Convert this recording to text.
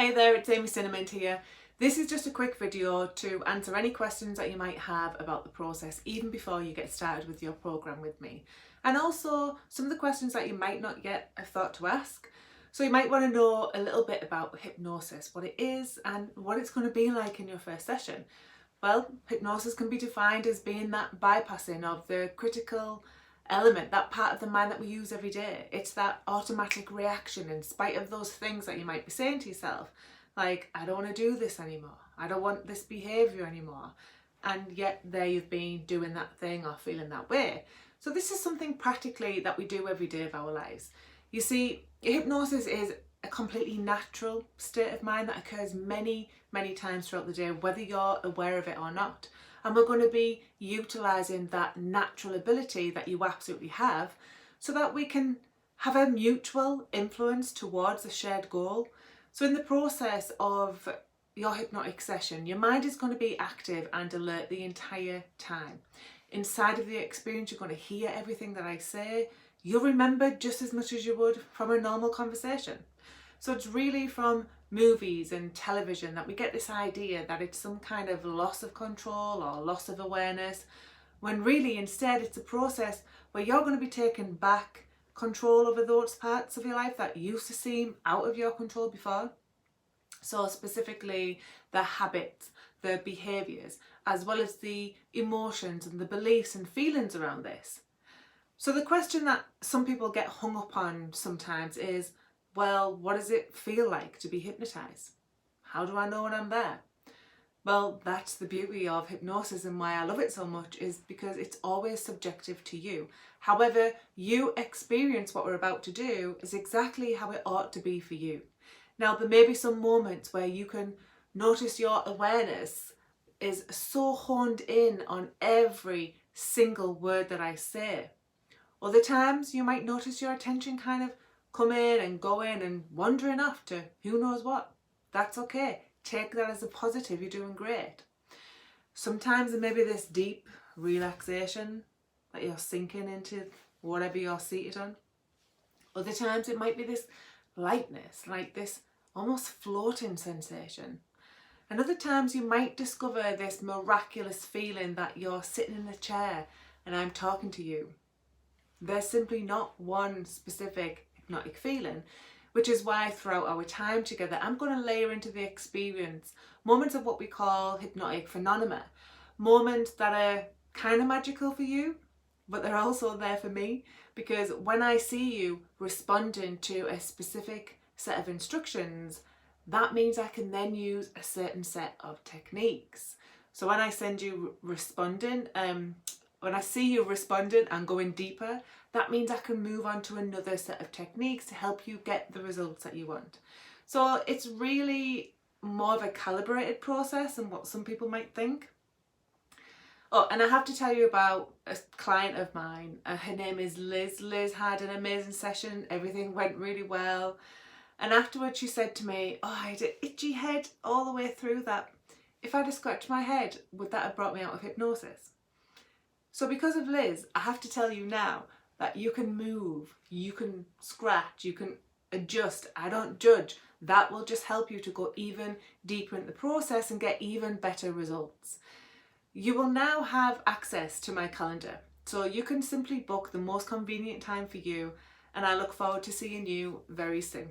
Hey there, it's Amy Cinnamon here. This is just a quick video to answer any questions that you might have about the process even before you get started with your program with me. And also some of the questions that you might not yet have thought to ask. So you might want to know a little bit about hypnosis, what it is and what it's going to be like in your first session. Well, hypnosis can be defined as being that bypassing of the critical element, that part of the mind that we use every day. It's that automatic reaction in spite of those things that you might be saying to yourself, like, I don't want to do this anymore, I don't want this behaviour anymore, and yet there you've been doing that thing or feeling that way. So this is something practically that we do every day of our lives. You see, hypnosis is a completely natural state of mind that occurs many times throughout the day, whether you're aware of it or not. And we're going to be utilising that natural ability that you absolutely have so that we can have a mutual influence towards a shared goal. So in the process of your hypnotic session, your mind is going to be active and alert the entire time. Inside of the experience, you're going to hear everything that I say. You'll remember just as much as you would from a normal conversation. So it's really from movies and television that we get this idea that it's some kind of loss of control or loss of awareness, when really instead it's a process where you're going to be taking back control over those parts of your life that used to seem out of your control before. So specifically the habits, the behaviours, as well as the emotions and the beliefs and feelings around this. So the question that some people get hung up on sometimes is, well, what does it feel like to be hypnotised? How do I know when I'm there? Well, that's the beauty of hypnosis and why I love it so much, is because it's always subjective to you. However you experience what we're about to do is exactly how it ought to be for you. Now, there may be some moments where you can notice your awareness is so honed in on every single word that I say. Other times you might notice your attention kind of come in and go in and wandering off to who knows what. That's okay. Take that as a positive. You're doing great. Sometimes there may be this deep relaxation that you're sinking into whatever you're seated on. Other times it might be this lightness, like this almost floating sensation. And other times you might discover this miraculous feeling that you're sitting in a chair and I'm talking to you. There's simply not one specific hypnotic feeling, which is why throughout our time together I'm going to layer into the experience moments of what we call hypnotic phenomena, moments that are kind of magical for you, but they're also there for me, because when I see you responding to a specific set of instructions, that means I can then use a certain set of techniques. So when I send you responding, when I see you responding and going deeper, that means I can move on to another set of techniques to help you get the results that you want. So it's really more of a calibrated process than what some people might think. Oh, and I have to tell you about a client of mine. Her name is Liz. Liz had an amazing session. Everything went really well. And afterwards she said to me, oh, I had an itchy head all the way through that. If I'd have scratched my head, would that have brought me out of hypnosis? So because of Liz, I have to tell you now that you can move, you can scratch, you can adjust. I don't judge. That will just help you to go even deeper in the process and get even better results. You will now have access to my calendar, so you can simply book the most convenient time for you, and I look forward to seeing you very soon.